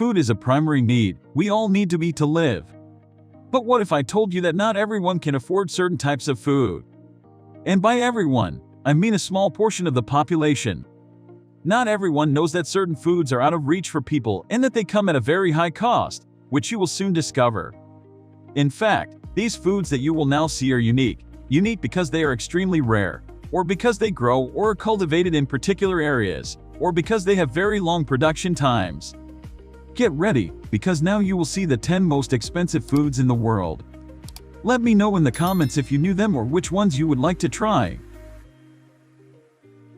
Food is a primary need. We all need to eat to live. But what if I told you that not everyone can afford certain types of food? And by everyone, I mean a small portion of the population. Not everyone knows that certain foods are out of reach for people and that they come at a very high cost, which you will soon discover. In fact, these foods that you will now see are unique because they are extremely rare, or because they grow or are cultivated in particular areas, or because they have very long production times. Get ready, because now you will see the 10 most expensive foods in the world. Let me know in the comments if you knew them or which ones you would like to try.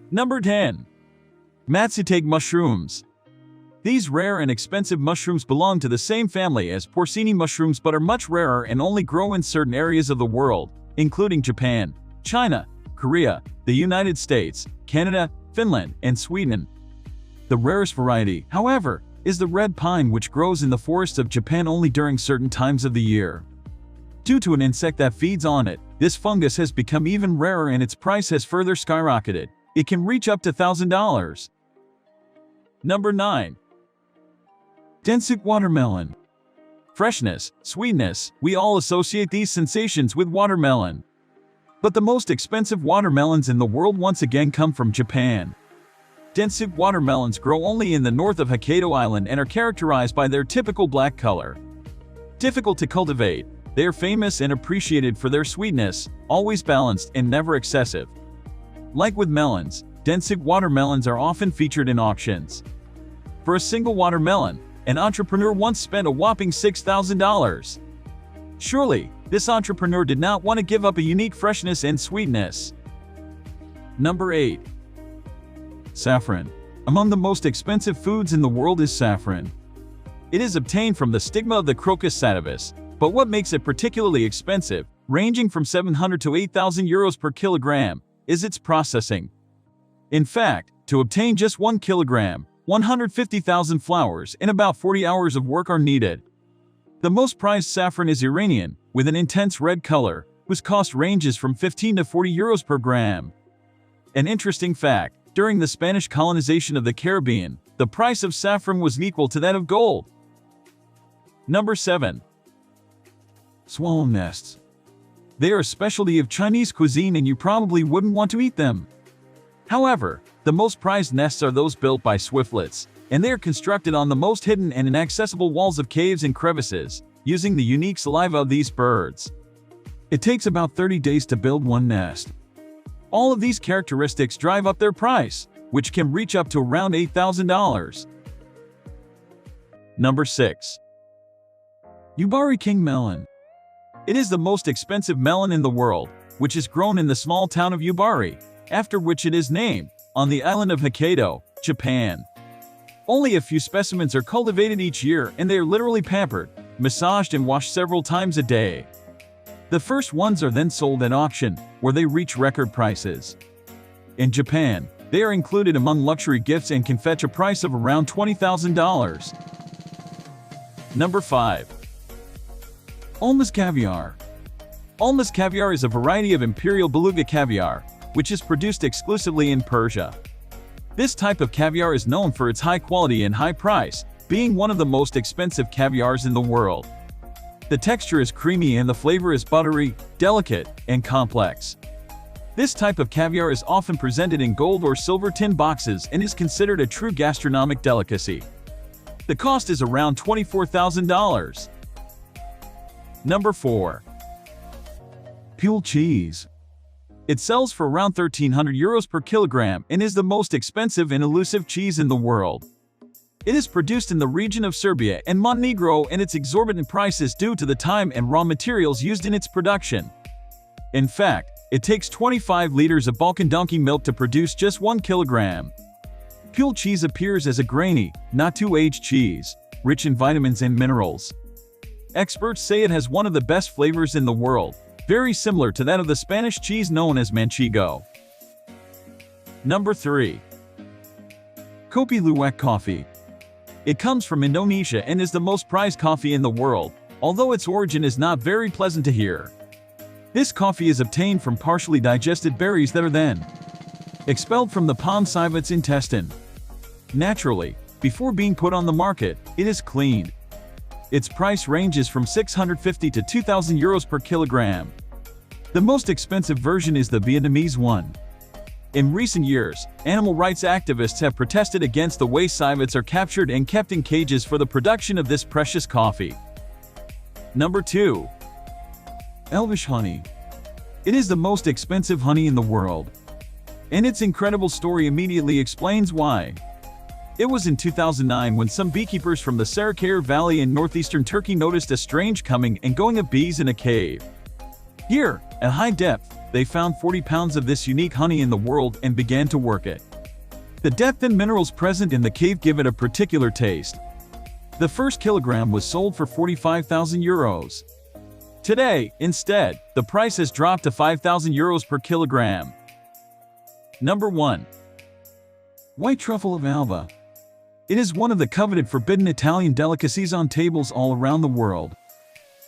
Number 10. Matsutake Mushrooms. These rare and expensive mushrooms belong to the same family as porcini mushrooms but are much rarer and only grow in certain areas of the world, including Japan, China, Korea, the United States, Canada, Finland, and Sweden. The rarest variety, however, is the red pine, which grows in the forests of Japan only during certain times of the year. Due to an insect that feeds on it, this fungus has become even rarer and its price has further skyrocketed. It can reach up to $1,000. Number 9. Densic Watermelon. Freshness, sweetness, we all associate these sensations with watermelon. But the most expensive watermelons in the world once again come from Japan. Densic watermelons grow only in the north of Hokkaido Island and are characterized by their typical black color. Difficult to cultivate, they are famous and appreciated for their sweetness, always balanced and never excessive. Like with melons, Densic watermelons are often featured in auctions. For a single watermelon, an entrepreneur once spent a whopping $6,000. Surely, this entrepreneur did not want to give up a unique freshness and sweetness. Number 8. Saffron. Among the most expensive foods in the world is saffron. It is obtained from the stigma of the Crocus sativus, but what makes it particularly expensive, ranging from 700 to 8,000 euros per kilogram, is its processing. In fact, to obtain just 1 kilogram, 150,000 flowers and about 40 hours of work are needed. The most prized saffron is Iranian, with an intense red color, whose cost ranges from 15 to 40 euros per gram. An interesting fact, during the Spanish colonization of the Caribbean, the price of saffron was equal to that of gold. Number 7. Swallow nests. They are a specialty of Chinese cuisine and you probably wouldn't want to eat them. However, the most prized nests are those built by swiftlets, and they are constructed on the most hidden and inaccessible walls of caves and crevices, using the unique saliva of these birds. It takes about 30 days to build one nest. All of these characteristics drive up their price, which can reach up to around $8,000. Number 6. Ubari King Melon. It is the most expensive melon in the world, which is grown in the small town of Ubari, after which it is named, on the island of Hokkaido, Japan. Only a few specimens are cultivated each year and they are literally pampered, massaged and washed several times a day. The first ones are then sold at auction, where they reach record prices. In Japan, they are included among luxury gifts and can fetch a price of around $20,000. Number 5. Almas caviar. Almas caviar is a variety of imperial beluga caviar, which is produced exclusively in Persia. This type of caviar is known for its high quality and high price, being one of the most expensive caviars in the world. The texture is creamy and the flavor is buttery, delicate, and complex. This type of caviar is often presented in gold or silver tin boxes and is considered a true gastronomic delicacy. The cost is around $24,000. Number 4. Pule cheese. It sells for around 1,300 euros per kilogram and is the most expensive and elusive cheese in the world. It is produced in the region of Serbia and Montenegro, and its exorbitant price is due to the time and raw materials used in its production. In fact, it takes 25 liters of Balkan donkey milk to produce just 1 kilogram. Pule cheese appears as a grainy, not too aged cheese, rich in vitamins and minerals. Experts say it has one of the best flavors in the world, very similar to that of the Spanish cheese known as manchego. Number 3. Kopi Luwak coffee. It comes from Indonesia and is the most prized coffee in the world, although its origin is not very pleasant to hear. This coffee is obtained from partially digested berries that are then expelled from the palm civet's intestine. Naturally, before being put on the market, it is cleaned. Its price ranges from 650 to 2,000 euros per kilogram. The most expensive version is the Vietnamese one. In recent years, animal rights activists have protested against the way civets are captured and kept in cages for the production of this precious coffee. Number 2. Elvish honey. It is the most expensive honey in the world. And its incredible story immediately explains why. It was in 2009 when some beekeepers from the Sarıkayer Valley in northeastern Turkey noticed a strange coming and going of bees in a cave. Here, at high depth, they found 40 pounds of this unique honey in the world and began to work it. The depth and minerals present in the cave give it a particular taste. The first kilogram was sold for 45,000 euros. Today, instead, the price has dropped to 5,000 euros per kilogram. Number 1. White truffle of Alba. It is one of the coveted forbidden Italian delicacies on tables all around the world.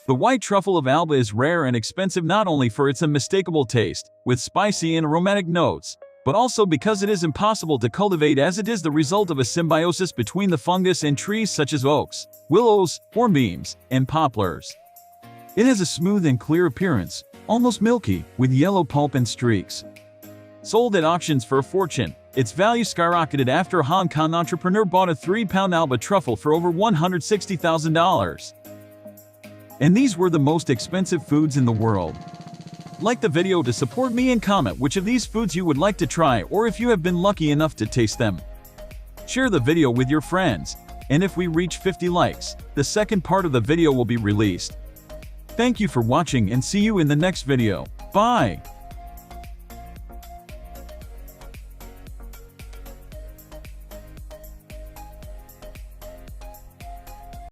The white truffle of Alba is rare and expensive not only for its unmistakable taste, with spicy and aromatic notes, but also because it is impossible to cultivate as it is the result of a symbiosis between the fungus and trees such as oaks, willows, hornbeams, and poplars. It has a smooth and clear appearance, almost milky, with yellow pulp and streaks. Sold at auctions for a fortune, its value skyrocketed after a Hong Kong entrepreneur bought a 3-pound Alba truffle for over $160,000. And these were the most expensive foods in the world. Like the video to support me and comment which of these foods you would like to try or if you have been lucky enough to taste them. Share the video with your friends, and if we reach 50 likes, the second part of the video will be released. Thank you for watching and see you in the next video. Bye!